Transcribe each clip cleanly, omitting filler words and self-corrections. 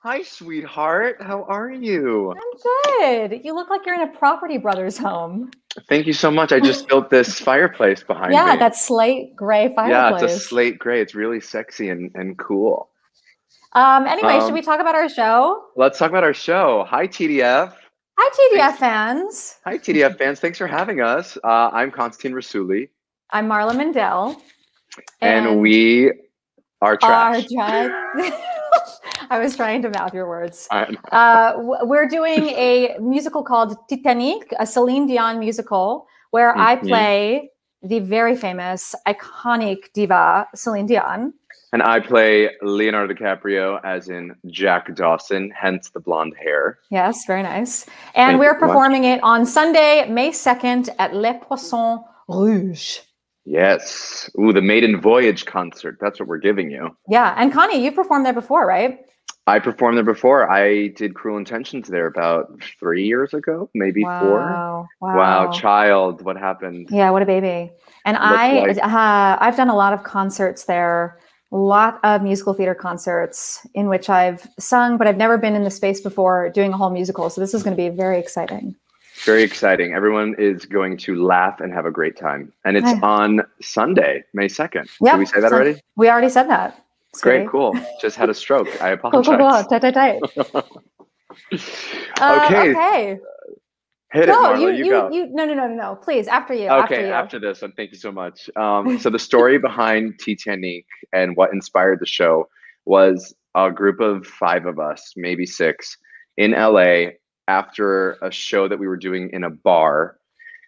Hi, sweetheart. How are you? I'm good. You look like you're in a Property Brothers home. Thank you so much. I just built this fireplace behind Yeah, me. that slate gray Yeah, it's a fireplace. slate gray. It's really sexy and cool. Anyway, should Um, we talk about our show? let's talk about our show. Hi, TDF. Hi, Thanks. TDF fans. Hi, TDF fans. Thanks for having us. I'm Constantine Rousouli, I'm Marla Mindelle, and and we are our trash. drag. I was trying to mouth your words. I- We're doing a musical called Titanique, a Celine Dion musical, where I play the very famous, iconic diva Celine Dion. And I play Leonardo DiCaprio, as in Jack Dawson, hence the blonde hair. Yes, very nice. Thank And you we're so much. performing it on Sunday, May 2nd at Les Poissons Rouges. Yes. Ooh, the Maiden Voyage concert. That's what we're giving you. Yeah, and Connie, you've performed there before, right? I performed there before. I did Cruel Intentions there about 3 years ago, maybe 4. Wow, child, what happened? Yeah, what a baby. And I've done a lot of concerts there, a lot of musical theater concerts in which I've sung, but I've never been in the space before doing a whole musical. So this is going to be very exciting. Very exciting. Everyone is going to laugh and have a great time. And it's on Sunday, May 2nd. Yep. Did we say that already? We already said that. Great, cool. Just had a stroke. I apologize. Cool. Tight. Okay. Hit it, Marla. You go. No. Please, after you. Okay, after this one. Thank you so much. So the story behind Titanique and what inspired the show was a group of 5 of us, maybe 6, in LA after a show that we were doing in a bar.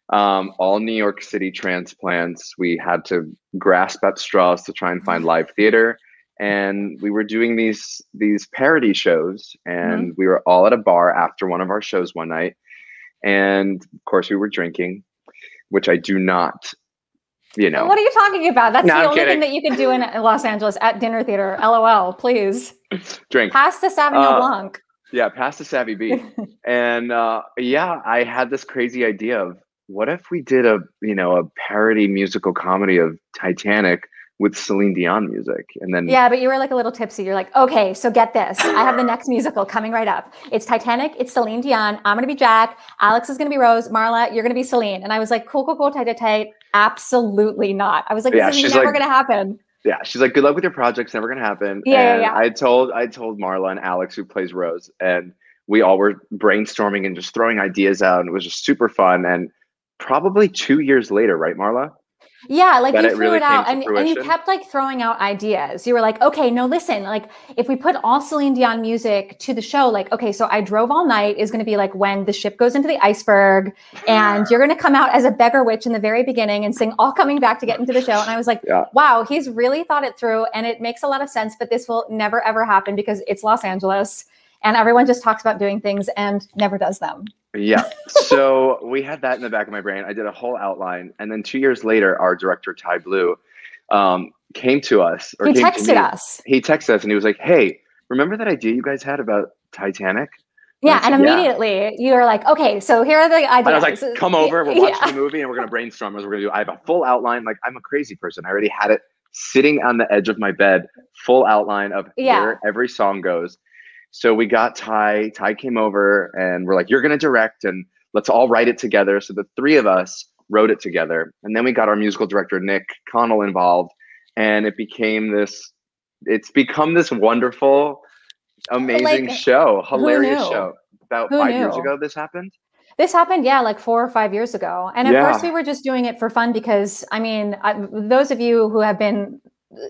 All New York City transplants. We had to grasp at straws to try and find live theater. And we were doing these parody shows, and we were all at a bar after one of our shows one night. And of course we were drinking, which I do not, What are you talking about? That's the only kidding. thing that you can do in Los Angeles at dinner theater. LOL, please. Drink. Pass the Sauvignon Blanc. Yeah, pass the Savvy B. And I had this crazy idea of, what if we did a parody musical comedy of Titanic with Celine Dion music? And then but you were like a little tipsy. You're like, okay, so get this. I have the next musical coming right up. It's Titanic. It's Celine Dion. I'm going to be Jack. Alex is going to be Rose. Marla, you're going to be Celine. And I was like, cool, tight. Absolutely not. I was like, this is never going to happen. Yeah, she's like, good luck with your projects. Never going to happen. Yeah. I told Marla and Alex, who plays Rose, and we all were brainstorming and just throwing ideas out. And it was just super fun. And probably 2 years later, right, Marla? Yeah, like you threw it out and you kept like throwing out ideas. You were like, okay, no, listen, like if we put all Celine Dion music to the show, like, okay, so I Drove All Night is going to be like when the ship goes into the iceberg and you're going to come out as a beggar witch in the very beginning and sing All Coming Back to get into the show. And I was like, wow, he's really thought it through and it makes a lot of sense, but this will never, ever happen because it's Los Angeles and everyone just talks about doing things and never does them. Yeah. So we had that in the back of my brain. I did a whole outline. And then 2 years later, our director, Ty Blue, came to us. He texted us. He texted us and he was like, hey, remember that idea you guys had about Titanic? Yeah. And immediately you were like, okay, so here are the ideas. And I was like, come over, we'll watch the movie and we're going to brainstorm as we're going to do. I have a full outline. Like, I'm a crazy person. I already had it sitting on the edge of my bed, full outline of where every song goes. So we got Ty. Ty came over and we're like, you're going to direct and let's all write it together. So the 3 of us wrote it together. And then we got our musical director, Nick Connell, involved. And it's become this wonderful, amazing show, hilarious show. About 5 years ago, this happened? This happened, like 4 or 5 years ago. And at first we were just doing it for fun because, I mean, those of you who have been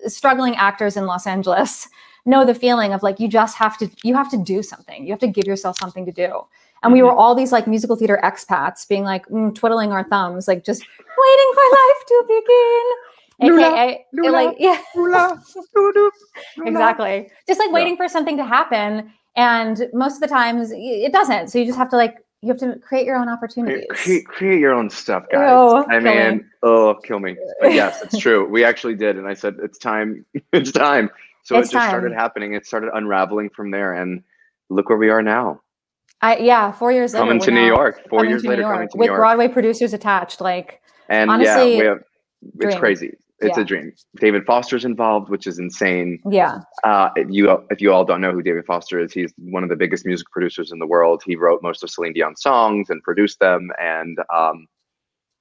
struggling actors in Los Angeles know the feeling of like, you have to do something. You have to give yourself something to do. And we were all these like musical theater expats being like twiddling our thumbs, like just waiting for life to begin. Exactly. Just like waiting for something to happen. And most of the times it doesn't. So you just have to you have to create your own opportunities. Create your own stuff, guys. Kill me. But yes, it's true. We actually did. And I said, it's time. It's time. So it just started happening. It started unraveling from there. And look where we are now. 4 years later. Coming to New York. 4 years later, coming to New York. With Broadway producers attached. And honestly, it's crazy. It's a dream. David Foster's involved, which is insane. Yeah. If you all don't know who David Foster is, he's one of the biggest music producers in the world. He wrote most of Celine Dion's songs and produced them. And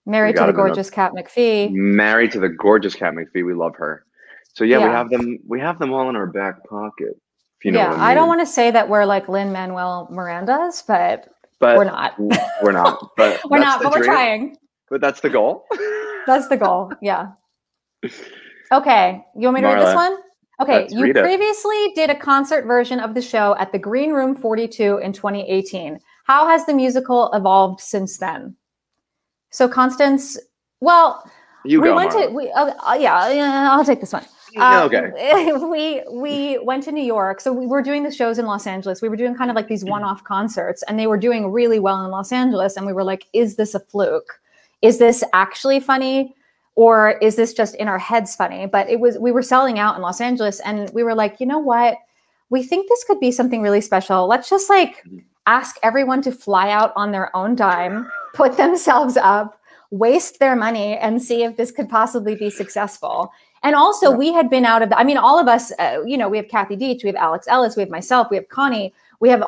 married to the gorgeous Kat McPhee. Married to the gorgeous Kat McPhee. We love her. So yeah, we have them all in our back pocket. If you know what I mean. I don't want to say that we're like Lin-Manuel Miranda's, but we're not. We're not. But we're not. But we're trying. But that's the goal. That's the goal. Yeah. Okay. You want me to read this one? Okay. You previously did a concert version of the show at the Green Room 42 in 2018. How has the musical evolved since then? So Constance, well, I'll take this one. Okay. We went to New York. So we were doing the shows in Los Angeles. We were doing kind of like these one-off concerts, and they were doing really well in Los Angeles. And we were like, is this a fluke? Is this actually funny? Or is this just in our heads funny? But we were selling out in Los Angeles, and we were like, you know what? We think this could be something really special. Let's just like ask everyone to fly out on their own dime, put themselves up, waste their money, and see if this could possibly be successful. And also we had been out of all of us, we have Kathy Deitch, we have Alex Ellis, we have myself, we have Connie, we have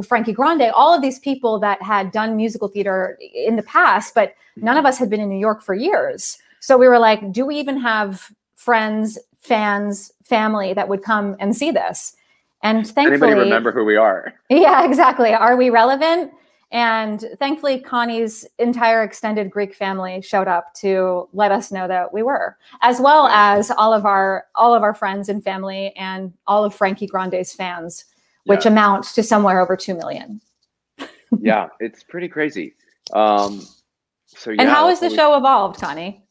Frankie Grande, all of these people that had done musical theater in the past, but none of us had been in New York for years. So we were like, do we even have friends, fans, family that would come and see this? And thankfully— anybody remember who we are? Yeah, exactly. Are we relevant? And thankfully, Connie's entire extended Greek family showed up to let us know that we were, as well as all of our friends and family and all of Frankie Grande's fans, which amount to somewhere over 2 million. Yeah, it's pretty crazy. And how has the show evolved, Connie?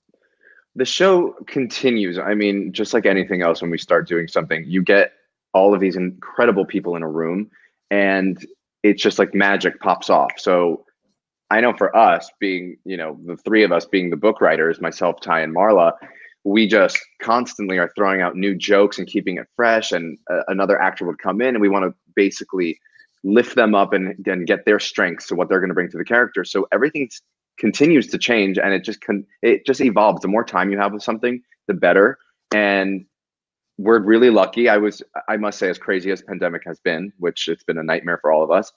The show continues. I mean, just like anything else, when we start doing something, you get all of these incredible people in a room, and it's just like magic pops off. So I know for us being, the three of us being the book writers, myself, Ty, and Marla, we just constantly are throwing out new jokes and keeping it fresh. And another actor would come in, and we want to basically lift them up and get their strengths to what they're going to bring to the character. So everything continues to change, and it just evolves. The more time you have with something, the better. And we're really lucky. I must say, as crazy as pandemic has been, which it's been a nightmare for all of us,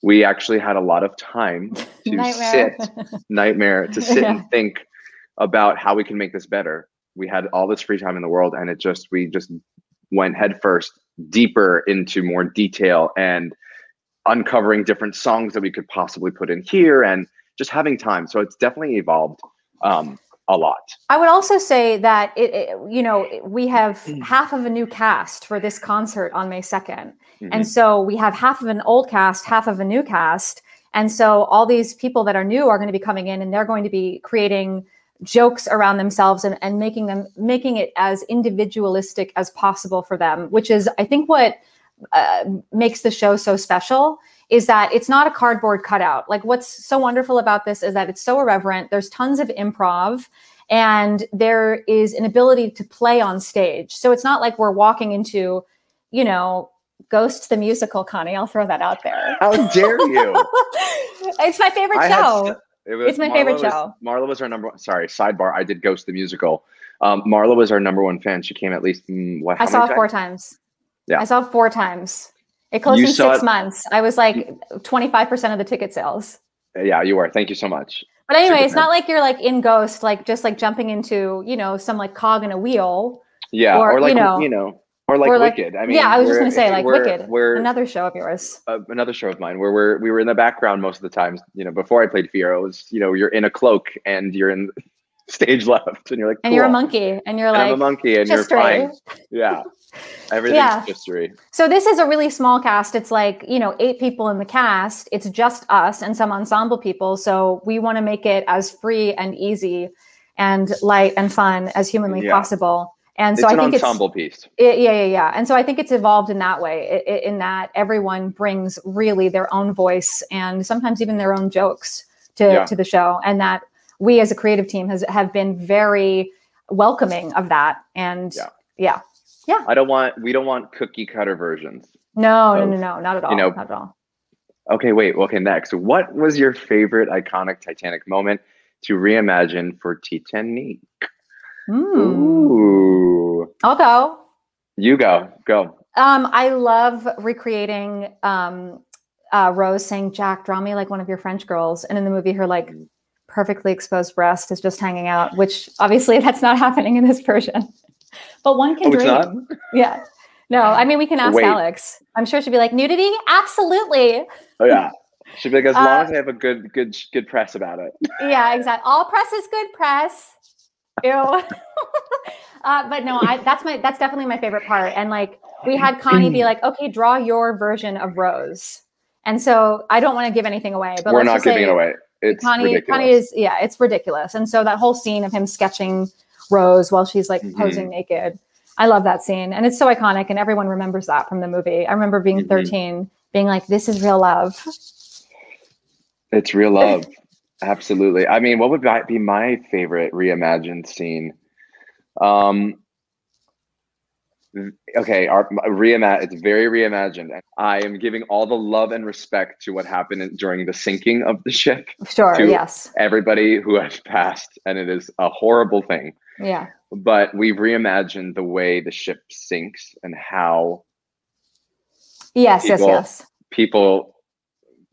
we actually had a lot of time to sit and think about how we can make this better. We had all this free time in the world, and we just went headfirst deeper into more detail and uncovering different songs that we could possibly put in here, and just having time. So it's definitely evolved a lot. I would also say that we have half of a new cast for this concert on May 2nd. And so we have half of an old cast, half of a new cast. And so all these people that are new are going to be coming in, and they're going to be creating jokes around themselves and making it as individualistic as possible for them, which is, I think, what makes the show so special, is that it's not a cardboard cutout. Like, what's so wonderful about this is that it's so irreverent. There's tons of improv, and there is an ability to play on stage. So it's not like we're walking into, Ghost the musical, Connie. I'll throw that out there. How dare you? It's my favorite show. It's my favorite show. Marla was our number one. Sorry, sidebar. I did Ghost the musical. Marla was our number one fan. She came at least I saw it 4 times. Yeah, I saw it 4 times. It closed in 6 months. I was like 25% of the ticket sales. Yeah, you were. Thank you so much. But anyway, it's not like you're like in Ghost, like just like jumping into, some like cog in a wheel. Yeah, or Wicked. I mean, yeah, I was just going to say like Wicked, another show of yours. Another show of mine where we were in the background most of the time. Before I played Fiyero, it was, you're in a cloak and you're in stage left, and you're like, cool. And you're a monkey, and you're like, I'm a monkey, and you're fine. Yeah. Everything's history. So this is a really small cast. It's like, 8 people in the cast. It's just us and some ensemble people. So we want to make it as free and easy and light and fun as humanly possible. And so I think it's an ensemble piece. Yeah. And so I think it's evolved in that way, in that everyone brings really their own voice and sometimes even their own jokes to the show. And that we as a creative team have been very welcoming of that. And yeah. We don't want cookie cutter versions. No, not at all. Not at all. Okay, wait. Okay, next. What was your favorite iconic Titanic moment to reimagine for Titanique? Ooh. I'll go. You go. I love recreating Rose saying, "Jack, draw me like one of your French girls." And in the movie, her like perfectly exposed breast is just hanging out, which obviously that's not happening in this version. But one can dream. It's not? Yeah. No, I mean, we can ask Alex. I'm sure she'd be like, nudity? Absolutely. Oh, yeah. She'd be like, as long as I have a good press about it. Yeah, exactly. All press is good press. Ew. But no, that's definitely my favorite part. And like, we had Connie be like, okay, draw your version of Rose. And so I don't want to give anything away, but we're not giving it away. It's ridiculous. Connie is, it's ridiculous. And so that whole scene of him sketching Rose while she's like posing naked, I love that scene. And it's so iconic, and everyone remembers that from the movie. I remember being 13, being like, this is real love. It's real love. Absolutely. I mean, what would be my favorite reimagined scene? Okay, it's very reimagined. I am giving all the love and respect to what happened during the sinking of the ship. Sure, yes. Everybody who has passed, and it is a horrible thing. Yeah. But we've reimagined the way the ship sinks and how people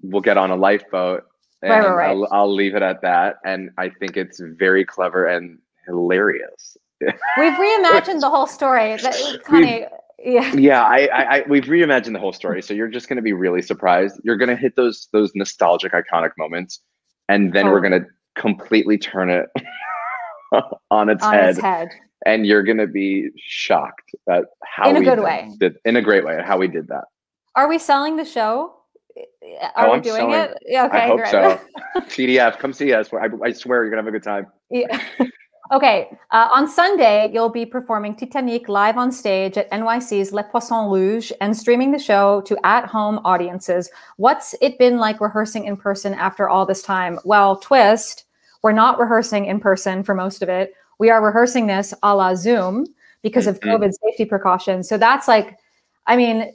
will get on a lifeboat. And right. I'll leave it at that. And I think it's very clever and hilarious. We've reimagined the whole story. We've reimagined the whole story. So you're just going to be really surprised. You're going to hit those nostalgic, iconic moments, and then we're going to completely turn it on its head. And you're going to be shocked at how in a great way, how we did that. Are we selling the show? Are we doing it? Yeah, okay, I hope so. TDF, come see us. I swear you're going to have a good time. Yeah. Okay. On Sunday, you'll be performing Titanique live on stage at NYC's Les Poissons Rouges and streaming the show to at-home audiences. What's it been like rehearsing in person after all this time? Well, twist, we're not rehearsing in person for most of it. We are rehearsing this a la Zoom because of COVID safety precautions. So that's like, I mean,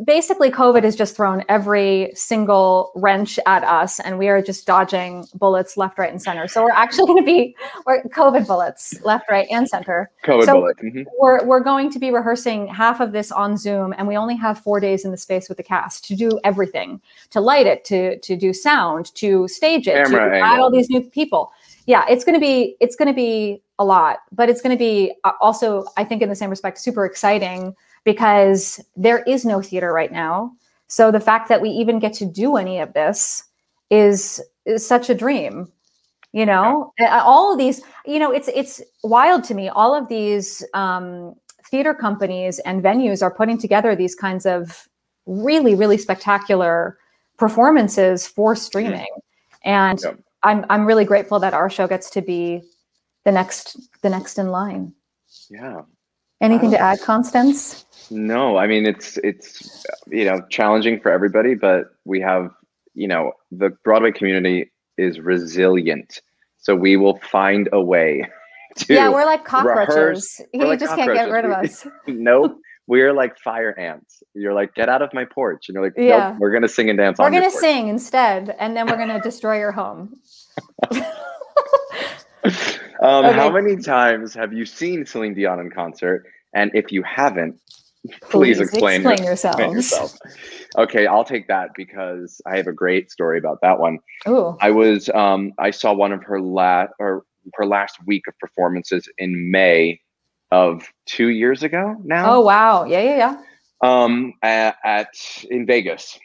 basically COVID has just thrown every single wrench at us, and we are just dodging bullets left, right, and center. So we're actually going to be COVID bullets left, right, and center. We're going to be rehearsing half of this on Zoom, and we only have 4 days in the space with the cast to do everything, to light it, to do sound, to stage it, to add all these new people. Yeah, it's going to be a lot, but it's going to be also, I think, in the same respect, super exciting, because there is no theater right now. So the fact that we even get to do any of this is such a dream, you know. All of these, you know, it's wild to me. All of these theater companies and venues are putting together these kinds of really, really spectacular performances for streaming. And I'm really grateful that our show gets to be the next in line. Yeah. Anything to add, Constance? No, I mean, it's challenging for everybody, but we have, the Broadway community is resilient. So we will find a way to we're like cockroaches. You just can't get rid of us. Nope. We're like fire ants. You're like, get out of my porch. And you're like, nope, we're going to sing and dance on your porch. We're going to sing instead, and then we're going to destroy your home. How many times have you seen Céline Dion in concert? And if you haven't, please explain yourself. Okay, I'll take that because I have a great story about that one. Ooh. I saw one of her last week of performances in May of 2 years ago now. Oh wow. Yeah. In Vegas,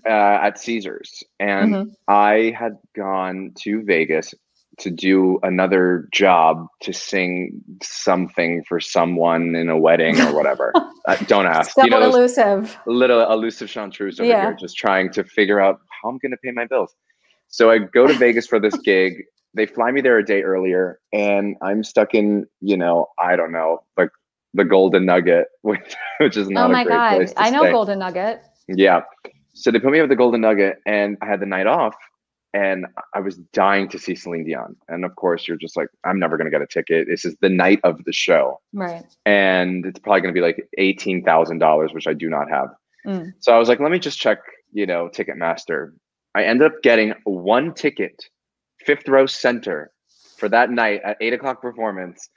at Caesars. And I had gone to Vegas to do another job to sing something for someone in a wedding or whatever. Don't ask. Little elusive chanteuse over here, just trying to figure out how I'm going to pay my bills. So I go to Vegas for this gig. They fly me there a day earlier, and I'm stuck in, I don't know, like the Golden Nugget, which is not a great place to stay. I know Golden Nugget. Yeah. So they put me up at the Golden Nugget, and I had the night off. And I was dying to see Céline Dion. And of course, you're just like, I'm never going to get a ticket. This is the night of the show. Right. And it's probably going to be like $18,000, which I do not have. So I was like, let me just check, Ticketmaster. I ended up getting one ticket, 5th row center for that night at 8 o'clock performance.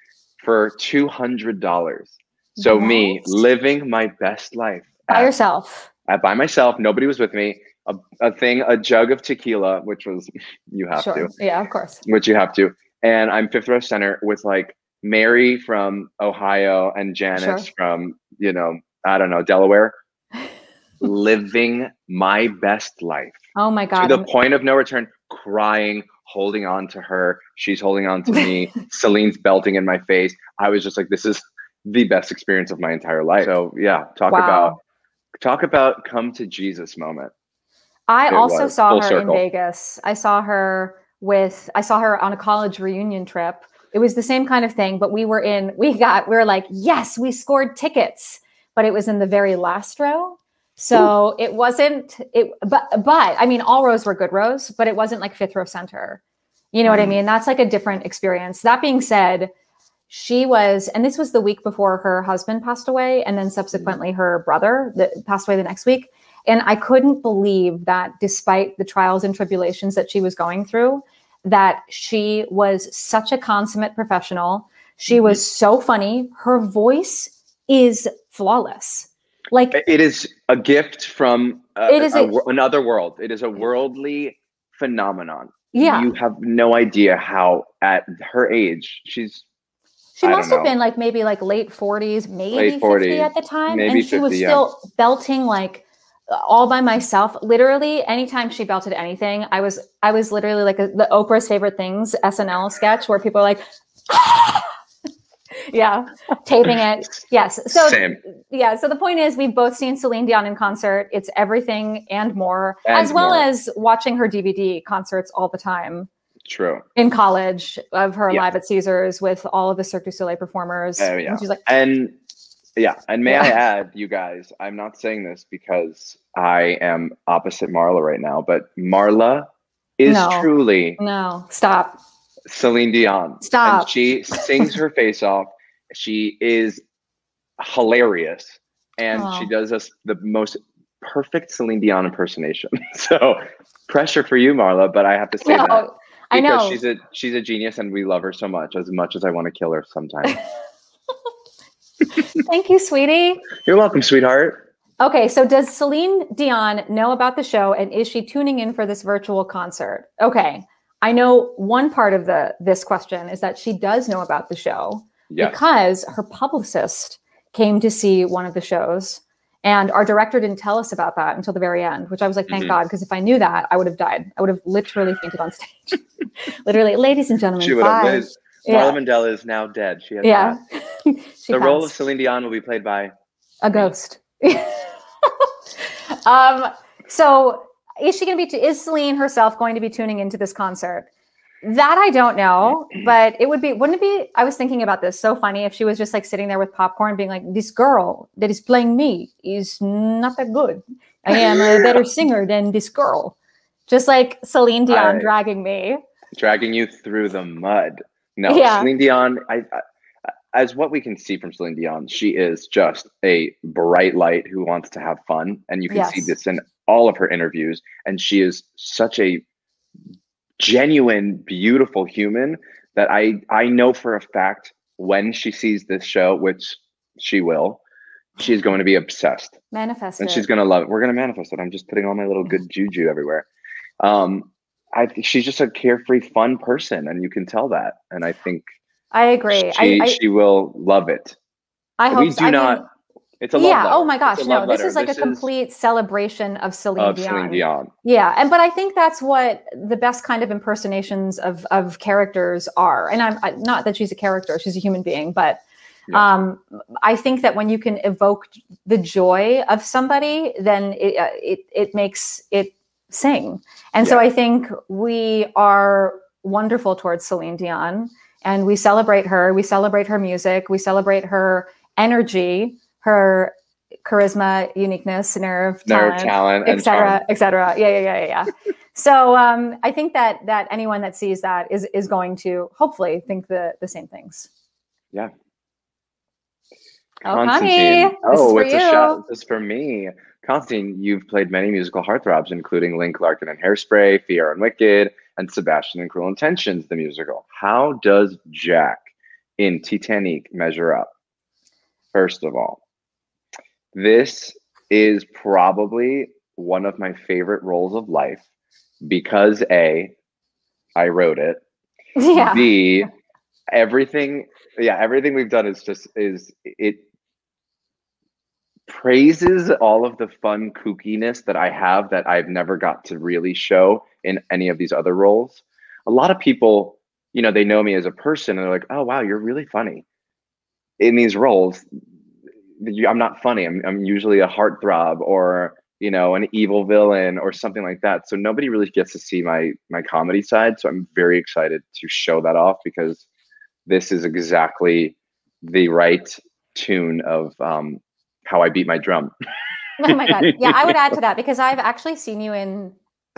for $200. So me living my best life by yourself. By myself. Nobody was with me. A jug of tequila, which was you have to. Yeah, of course. Which you have to. And I'm fifth row center with like Mary from Ohio and Janice from, I don't know, Delaware, living my best life. Oh my God. To the point of no return, crying, holding on to her. She's holding on to me. Celine's belting in my face. I was just like, this is the best experience of my entire life. So yeah, talk about come to Jesus moment. I also saw her in Vegas. I saw her on a college reunion trip. It was the same kind of thing, but we were like, yes, we scored tickets, but it was in the very last row. So it wasn't, but I mean, all rows were good rows, but it wasn't like fifth row center. You know what I mean? That's like a different experience. That being said, and this was the week before her husband passed away. And then subsequently her brother that passed away the next week. And I couldn't believe that despite the trials and tribulations that she was going through, that she was such a consummate professional. She was so funny. Her voice is flawless. Like it is a gift from another world. It is a worldly phenomenon. Yeah. You have no idea how at her age, she must have been like maybe like late 40s, maybe 50 at the time. And she was still belting like all by myself. Literally, anytime she belted anything, I was literally like the Oprah's Favorite Things SNL sketch where people are like, yeah, taping it. Yes. So same. Yeah. So the point is, we've both seen Celine Dion in concert. It's everything and more, as well as watching her DVD concerts all the time. True. In college of her live at Caesars with all of the Cirque du Soleil performers. And she's like, and may I add, you guys, I'm not saying this because I am opposite Marla right now, but Marla is truly stop. Celine Dion. Stop. And she sings her face off. She is hilarious. And she does us the most perfect Celine Dion impersonation. So pressure for you, Marla, but I have to say that. I know. She's a genius and we love her so much as I want to kill her sometimes. Thank you, sweetie. You're welcome, sweetheart. Okay, so does Celine Dion know about the show and is she tuning in for this virtual concert? Okay, I know one part of this question is that she does know about the show because her publicist came to see one of the shows and our director didn't tell us about that until the very end, which I was like, thank God, because if I knew that, I would have died. I would have literally fainted on stage. Literally, ladies and gentlemen, she would have. Marla Mindelle is now dead. She has the role of Celine Dion will be played by a ghost. So is Celine herself going to be tuning into this concert? That I don't know, but wouldn't it be, I was thinking about this, so funny if she was just like sitting there with popcorn being like, this girl that is playing me is not that good. I am a better singer than this girl. Just like Celine Dion dragging you through the mud. No, Celine Dion, as what we can see from Celine Dion, she is just a bright light who wants to have fun. And you can see this in all of her interviews. And she is such a genuine, beautiful human that I know for a fact when she sees this show, which she will, she's going to be obsessed. Manifest and she's going to love it. We're going to manifest it. I'm just putting all my little good juju everywhere. I think she's just a carefree, fun person, and you can tell that. And I think I agree. She will love it. I hope so. It's a love letter. Oh my gosh. No, this is like a complete celebration of Celine Dion. Yeah. But I think that's what the best kind of impersonations of characters are. And I'm not that she's a character, she's a human being, but I think that when you can evoke the joy of somebody, then it makes it sing. And so I think we are wonderful towards Celine Dion and we celebrate her. We celebrate her music. We celebrate her energy, her charisma, uniqueness, nerve, talent, et cetera. Yeah. So I think that anyone that sees that is going to hopefully think the same things. Yeah. Constantine. It's a shot. This is for me. Constantine, you've played many musical heartthrobs, including Link Larkin and Hairspray, Fiora and Wicked, and Sebastian and Cruel Intentions, the musical. How does Jack in Titanique measure up? First of all, this is probably one of my favorite roles of life because A, I wrote it. Yeah. B, everything we've done is it praises all of the fun kookiness that I have that I've never got to really show in any of these other roles. A lot of people, they know me as a person and they're like, oh wow, you're really funny. In these roles, I'm not funny. I'm usually a heartthrob or an evil villain or something like that. So nobody really gets to see my comedy side. So I'm very excited to show that off because this is exactly the right tune of how I beat my drum. Oh my God. Yeah, I would add to that because I've actually seen you in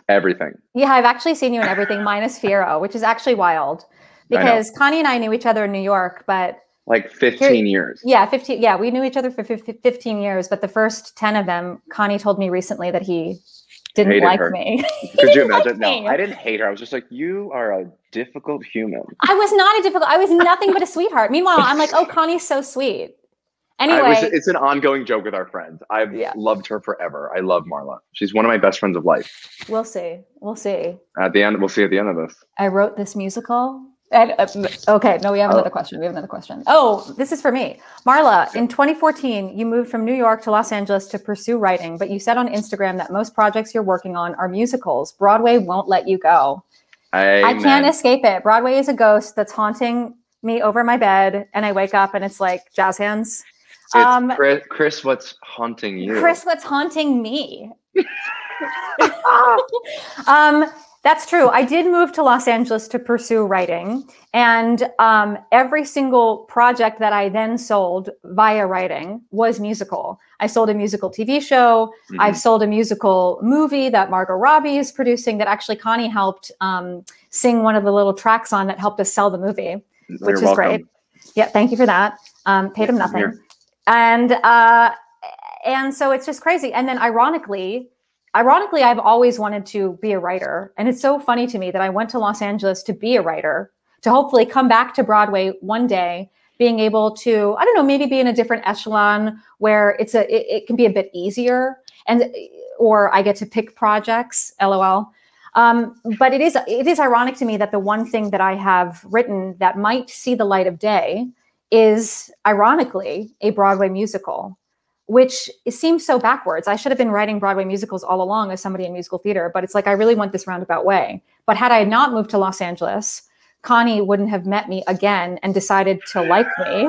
everything. Yeah, I've actually seen you in everything minus Fiero, which is actually wild because Connie and I knew each other in New York, but like 15 years. Yeah, 15. Yeah, we knew each other for 15 years, but the first 10 of them, Connie told me recently that he didn't like me. Could you imagine? No, I didn't hate her. I was just like, you are a difficult human. I was nothing but a sweetheart. Meanwhile, I'm like, oh, Connie's so sweet. Anyway. It's an ongoing joke with our friends. I've loved her forever. I love Marla. She's one of my best friends of life. We'll see. At the end, we'll see at the end of this. I wrote this musical. Okay, no, we have another question. Oh, this is for me. Marla, in 2014, you moved from New York to Los Angeles to pursue writing, but you said on Instagram that most projects you're working on are musicals. Broadway won't let you go. Amen. I can't escape it. Broadway is a ghost that's haunting me over my bed, and I wake up and it's like jazz hands. Chris, what's haunting you? Chris, what's haunting me? That's true. I did move to Los Angeles to pursue writing, and every single project that I then sold via writing was musical. I sold a musical TV show. Mm-hmm. I've sold a musical movie that Margot Robbie is producing that actually Connie helped sing one of the little tracks on that helped us sell the movie, which is great. Yeah, thank you for that. Paid him nothing. And so it's just crazy. And then ironically, I've always wanted to be a writer. And it's so funny to me that I went to Los Angeles to be a writer, to hopefully come back to Broadway one day, being able to, I don't know, maybe be in a different echelon where it can be a bit easier or I get to pick projects, LOL. But it is ironic to me that the one thing that I have written that might see the light of day is ironically a Broadway musical, which seems so backwards. I should have been writing Broadway musicals all along as somebody in musical theater, but it's like, I really went this roundabout way. But had I not moved to Los Angeles, Connie wouldn't have met me again and decided to like me.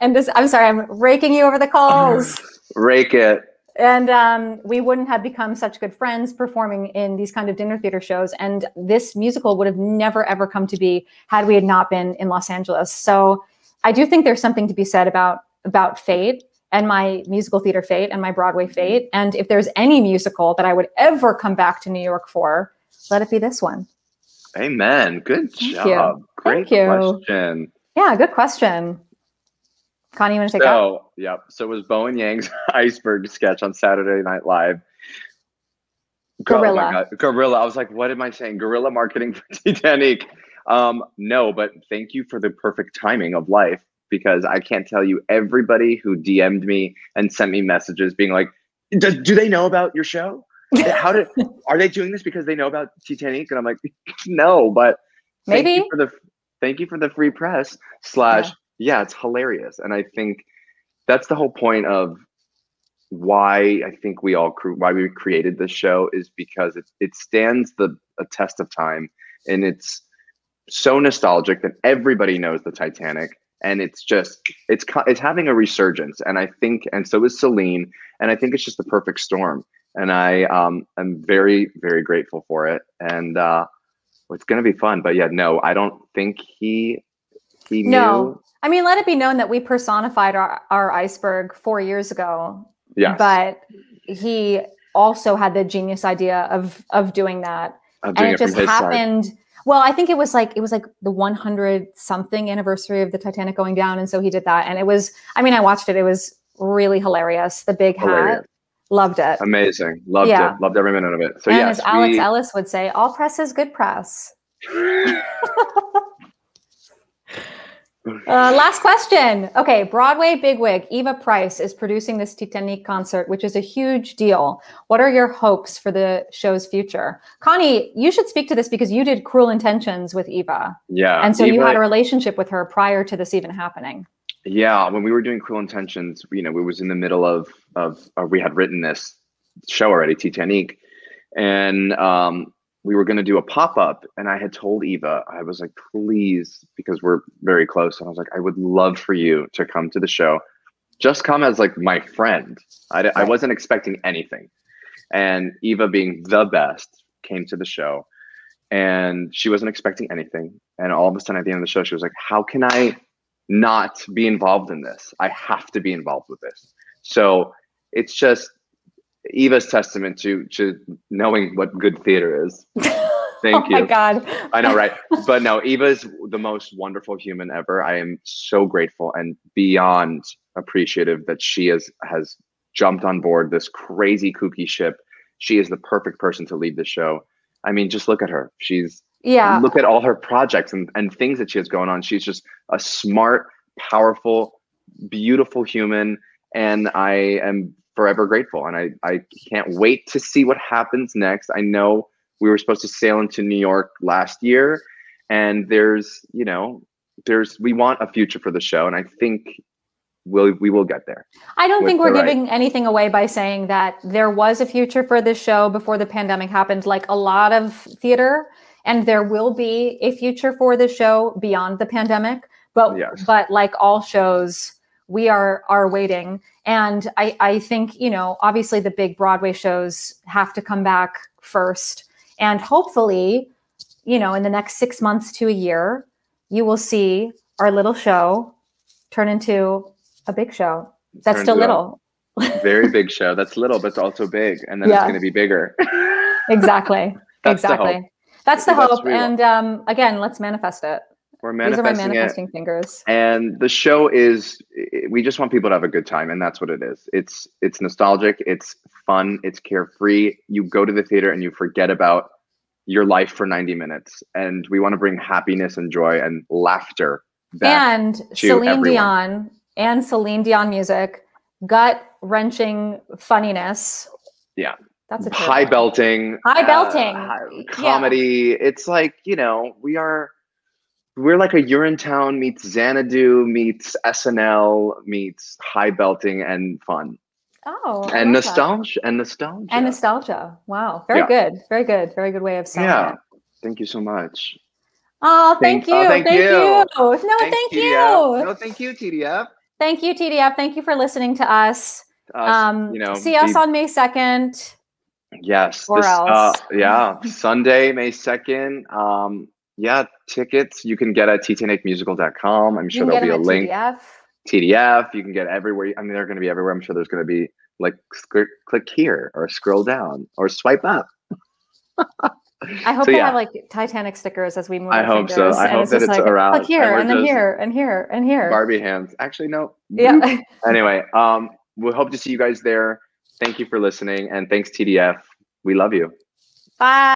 I'm sorry, I'm raking you over the coals. Rake it. And we wouldn't have become such good friends performing in these kind of dinner theater shows. And this musical would have never, ever come to be had we had not been in Los Angeles. So I do think there's something to be said about fate and my musical theater fate and my Broadway fate. And if there's any musical that I would ever come back to New York for, let it be this one. Amen. Good job. Great question. Yeah, good question. Connie, you want to take that? Yep. So it was Bo and Yang's iceberg sketch on Saturday Night Live. Gorilla. Oh my God. Gorilla. I was like, what am I saying? Guerrilla marketing for Titanic. No, but thank you for the perfect timing of life, because I can't tell you everybody who DM'd me and sent me messages being like, do they know about your show? Are they doing this because they know about Titanic? And I'm like, no, but maybe. Thank you for the free press / yeah, it's hilarious. And I think that's the whole point of why I think why we created this show, is because it stands a test of time, and it's so nostalgic that everybody knows the Titanic, and it's having a resurgence. And I think, and so is Celine, and I think it's just the perfect storm. And I am very, very grateful for it. And it's going to be fun. But yeah, no, I don't think he knew. No. I mean, let it be known that we personified our iceberg 4 years ago. Yes. But he also had the genius idea of doing that. And it just happened. Well, I think it was like the 100 something anniversary of the Titanic going down. And so he did that. And it was, I mean, I watched it. It was really hilarious. The big hat. Loved it. Amazing. Loved it. Loved every minute of it. So and as Alex Ellis would say, all press is good press. Last question. Okay, Broadway bigwig Eva Price is producing this Titanic concert, which is a huge deal. What are your hopes for the show's future? Connie, you should speak to this because you did Cruel Intentions with Eva. Yeah. And so Eva, you had a relationship with her prior to this even happening. Yeah, when we were doing Cruel Intentions, we was in the middle of we had written this show already, Titanique, and we were going to do a pop-up, and I had told Eva, I was like, please, because we're very close, and I was like, I would love for you to come to the show. Just come as like my friend. I wasn't expecting anything. And Eva, being the best, came to the show, and she wasn't expecting anything. And all of a sudden at the end of the show, she was like, how can I not be involved in this? I have to be involved with this. So it's just Eva's testament to knowing what good theater is. Thank you. Oh my God. I know, right? But no, Eva's the most wonderful human ever. I am so grateful and beyond appreciative that she has jumped on board this crazy kooky ship. She is the perfect person to lead the show. I mean, just look at her. Look at all her projects and things that she has going on. She's just a smart, powerful, beautiful human. And I am forever grateful. And I can't wait to see what happens next. I know we were supposed to sail into New York last year, and we want a future for the show. And I think we will get there. I don't think we're giving anything away by saying that there was a future for this show before the pandemic happened, like a lot of theater, and there will be a future for the show beyond the pandemic. But yes. But like all shows, we are waiting. And I think, obviously the big Broadway shows have to come back first. And hopefully, in the next 6 months to a year, you will see our little show turn into a big show. That's still little. Very big show. That's little, but it's also big. And then it's going to be bigger. Exactly. That's exactly. That's the hope. And again, let's manifest it. We're manifesting. These are my manifesting fingers. And the show we just want people to have a good time. And that's what it is. It's nostalgic. It's fun. It's carefree. You go to the theater and you forget about your life for 90 minutes. And we want to bring happiness and joy and laughter back and to Celine everyone. Dion and Celine Dion music, gut-wrenching funniness. Yeah. That's a high belting. Comedy. Yeah. It's like, we're like a Urinetown meets Xanadu meets SNL meets high belting and fun. Oh, and nostalgia. And nostalgia. Wow. Very good. Very good. Very good way of saying it. Thank you so much. Oh, thank you. Thank you. No, thank you. No, thank you, TDF. Thank you, TDF. Thank you for listening to us. See us on May 2nd. Yes. Or else. Sunday, May 2nd. Tickets you can get at titanicmusical.com. I'm sure there'll be a link. TDF, you can get everywhere. I mean, they're going to be everywhere. I'm sure there's going to be like click here or scroll down or swipe up. I hope they have like Titanic stickers as we move. I hope so. I hope that it's around. Click here and then here and here and here. Barbie hands. Actually, no. Yeah. Anyway, we hope to see you guys there. Thank you for listening, and thanks TDF. We love you. Bye.